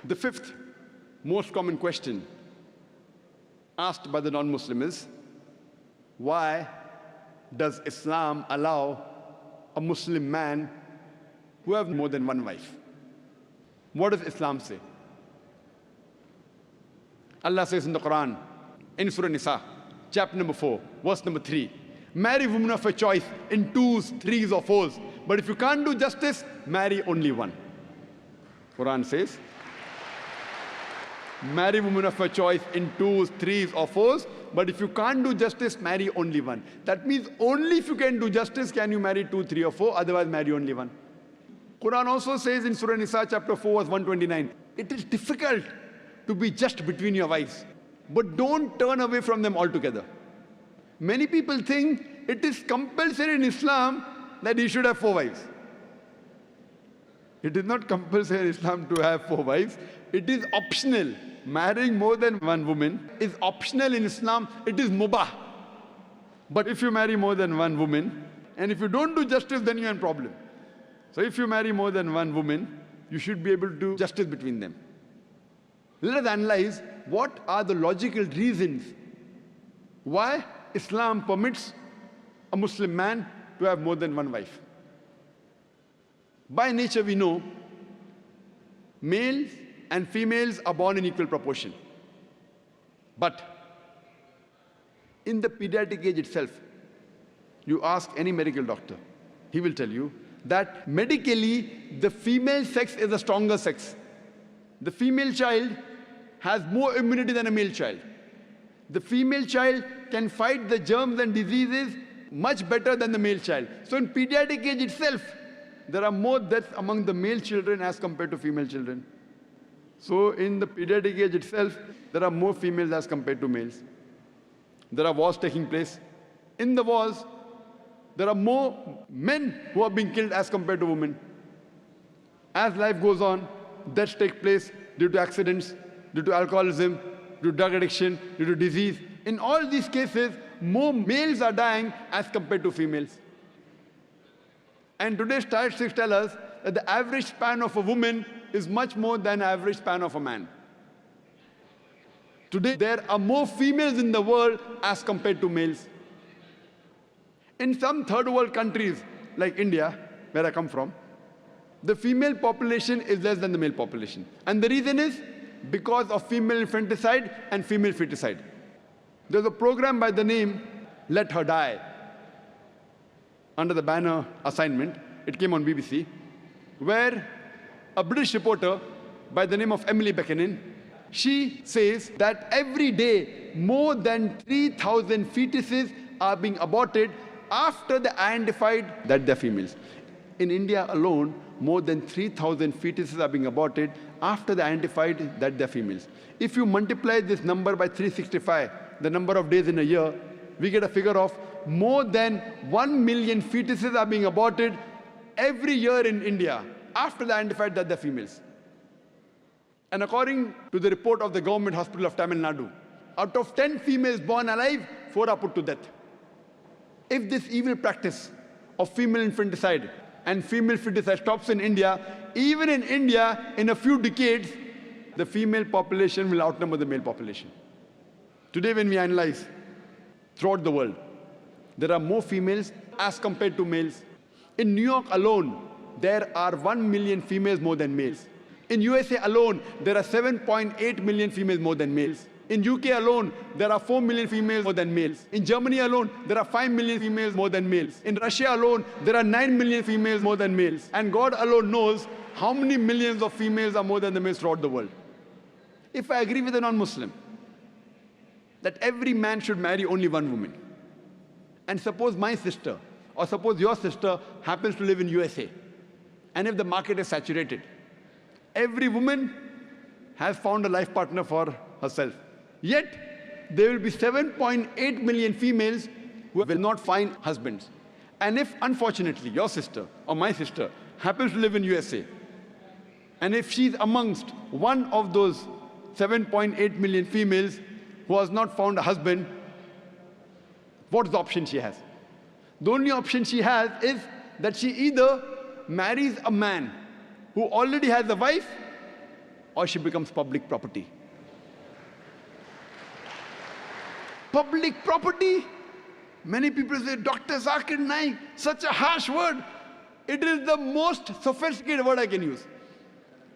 The fifth most common question asked by the non-Muslim is, why does Islam allow a Muslim man who have more than one wife? What does Islam say? Allah says in the Quran, in Surah Nisa, chapter number 4, verse number 3, marry women of your choice in twos, threes or fours. But if you can't do justice, marry only one. Quran says, marry women of your choice in twos, threes or fours. But if you can't do justice, marry only one. That means only if you can do justice can you marry 2, 3 or 4, otherwise marry only one. Quran also says in Surah Nisa chapter 4 verse 129, it is difficult to be just between your wives, but don't turn away from them altogether. Many people think it is compulsory in Islam that you should have 4 wives. It is not compulsory in Islam to have 4 wives. It is optional. Marrying more than one woman is optional in Islam. It is mubah. But if you marry more than one woman, and if you don't do justice, then you're in problem. So if you marry more than one woman, you should be able to do justice between them. Let us analyze what are the logical reasons why Islam permits a Muslim man to have more than one wife. By nature we know males and females are born in equal proportion. But in the pediatric age itself, you ask any medical doctor, he will tell you that medically the female sex is the stronger sex. The female child has more immunity than a male child. The female child can fight the germs and diseases much better than the male child. So in pediatric age itself, there are more deaths among the male children as compared to female children. So in the pediatric age itself, there are more females as compared to males. There are wars taking place. In the wars, there are more men who are being killed as compared to women. As life goes on, deaths take place due to accidents, due to alcoholism, due to drug addiction, due to disease. In all these cases, more males are dying as compared to females. And today's statistics tell us that the average span of a woman is much more than the average span of a man. Today, there are more females in the world as compared to males. In some third world countries, like India, where I come from, the female population is less than the male population. And the reason is because of female infanticide and female feticide. There's a program by the name Let Her Die, under the banner Assignment. It came on BBC, where a British reporter by the name of Emily Buchanan, she says that every day more than 3,000 fetuses are being aborted after they identified that they're females. In India alone, more than 3,000 fetuses are being aborted after they identified that they're females. If you multiply this number by 365, the number of days in a year, we get a figure of more than 1 million fetuses are being aborted every year in India after they identified that they're females. And according to the report of the government hospital of Tamil Nadu, out of 10 females born alive, 4 are put to death. If this evil practice of female infanticide and female feticide stops in India, even in India, in a few decades, the female population will outnumber the male population. Today, when we analyze throughout the world, there are more females as compared to males. In New York alone, there are 1 million females more than males. In USA alone, there are 7.8 million females more than males. In UK alone, there are 4 million females more than males. In Germany alone, there are 5 million females more than males. In Russia alone, there are 9 million females more than males. And God alone knows how many millions of females are more than the males throughout the world. If I agree with a non-Muslim that every man should marry only one woman, and suppose my sister or suppose your sister happens to live in USA, and if the market is saturated, every woman has found a life partner for herself. Yet, there will be 7.8 million females who will not find husbands. And if, unfortunately, your sister or my sister happens to live in USA, and if she's amongst one of those 7.8 million females who has not found a husband, what's the option she has? The only option she has is that she either marries a man who already has a wife, or she becomes public property. Public property? Many people say, Dr. Zakir Naik, such a harsh word. It is the most sophisticated word I can use.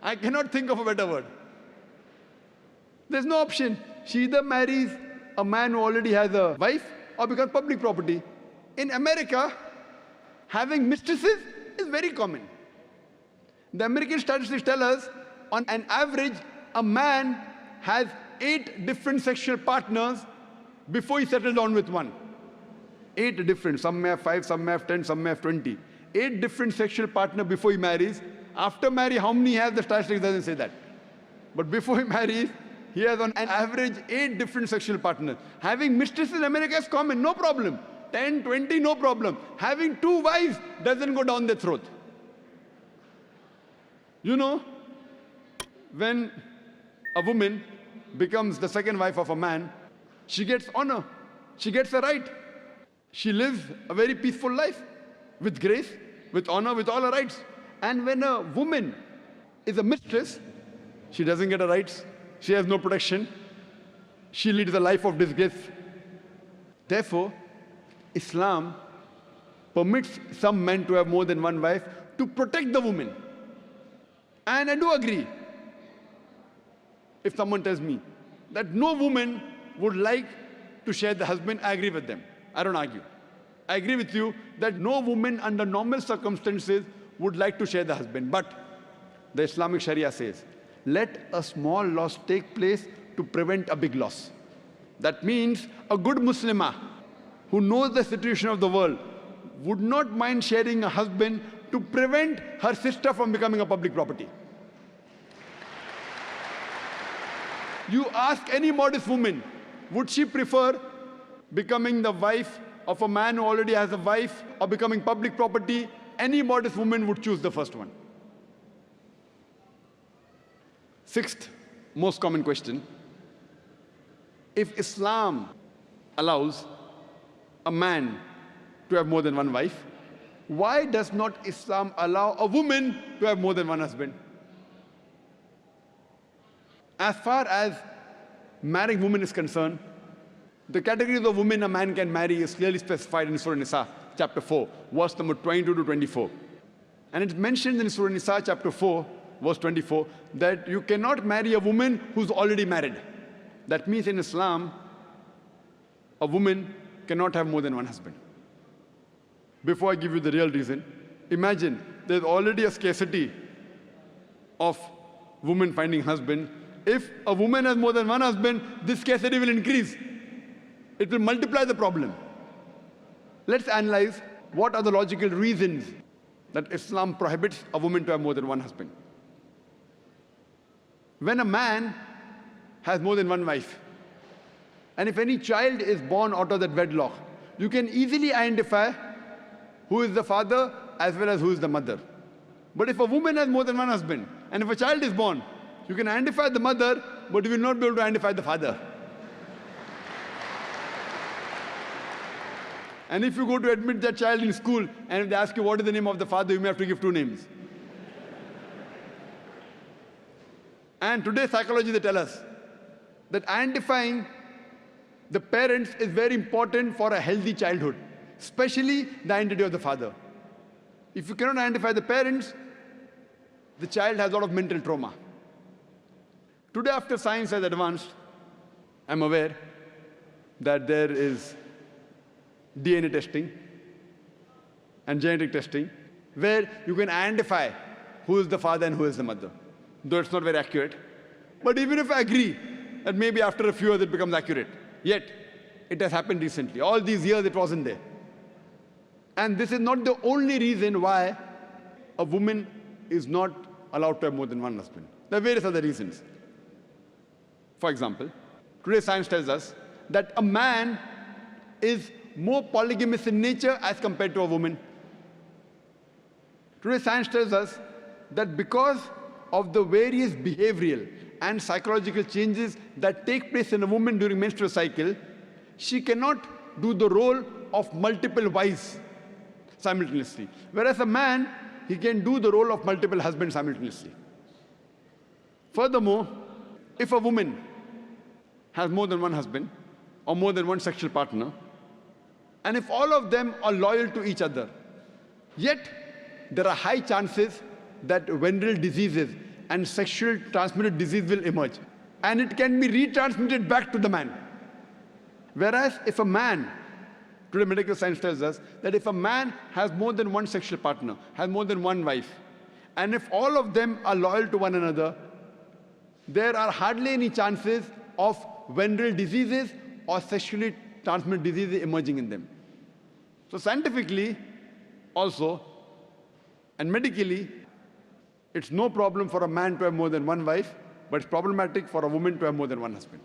I cannot think of a better word. There's no option. She either marries a man who already has a wife or becomes public property. In America, having mistresses is very common. The American statistics tell us, on an average, a man has 8 different sexual partners before he settles down with one. 8 different. Some may have 5, some may have 10, some may have 20. 8 different sexual partners before he marries. After marriage, how many he has, the statistics doesn't say that. But before he marries, he has on an average 8 different sexual partners. Having mistresses in America is common, no problem. 10, 20, no problem. Having 2 wives doesn't go down their throat. You know, when a woman becomes the second wife of a man, she gets honor, she gets a right. She lives a very peaceful life, with grace, with honor, with all her rights. And when a woman is a mistress, she doesn't get her rights, she has no protection, she leads a life of disgrace. Therefore, Islam permits some men to have more than one wife to protect the woman. And I do agree, if someone tells me that no woman would like to share the husband, I agree with them. I don't argue. I agree with you that no woman under normal circumstances would like to share the husband. But the Islamic Sharia says, let a small loss take place to prevent a big loss. That means a good Muslimah who knows the situation of the world would not mind sharing a husband to prevent her sister from becoming a public property. You ask any modest woman, would she prefer becoming the wife of a man who already has a wife or becoming public property? Any modest woman would choose the first one. 6th most common question. If Islam allows a man to have more than one wife, why does not Islam allow a woman to have more than one husband? As far as marrying women is concerned, the categories of women a man can marry is clearly specified in Surah Nisa, chapter 4, verse number 22 to 24. And it's mentioned in Surah Nisa, chapter 4, verse 24, that you cannot marry a woman who's already married. That means in Islam, a woman cannot have more than one husband. Before I give you the real reason, imagine there's already a scarcity of women finding husband. If a woman has more than one husband, this scarcity will increase. It will multiply the problem. Let's analyze what are the logical reasons that Islam prohibits a woman to have more than one husband. When a man has more than one wife, and if any child is born out of that wedlock, you can easily identify who is the father as well as who is the mother. But if a woman has more than one husband, and if a child is born, you can identify the mother, but you will not be able to identify the father. And if you go to admit that child in school, and if they ask you what is the name of the father, you may have to give 2 names. And today psychology, they tell us that identifying the parents is very important for a healthy childhood, especially the identity of the father. If you cannot identify the parents, the child has a lot of mental trauma. Today, after science has advanced, I'm aware that there is DNA testing and genetic testing, where you can identify who is the father and who is the mother, though it's not very accurate. But even if I agree that maybe after a few years it becomes accurate, yet it has happened recently. All these years it wasn't there. And this is not the only reason why a woman is not allowed to have more than one husband. There are various other reasons. For example, today science tells us that a man is more polygamous in nature as compared to a woman. Today science tells us that because of the various behavioral and psychological changes that take place in a woman during menstrual cycle, she cannot do the role of multiple wives simultaneously. Whereas a man, he can do the role of multiple husbands simultaneously. Furthermore, if a woman has more than one husband or more than one sexual partner, and if all of them are loyal to each other, yet there are high chances that venereal diseases and sexual transmitted disease will emerge, and it can be retransmitted back to the man. Whereas if a man, today medical science tells us that if a man has more than one sexual partner, has more than one wife, and if all of them are loyal to one another, there are hardly any chances of venereal diseases or sexually transmitted diseases emerging in them. So scientifically also, and medically, it's no problem for a man to have more than one wife, but it's problematic for a woman to have more than one husband.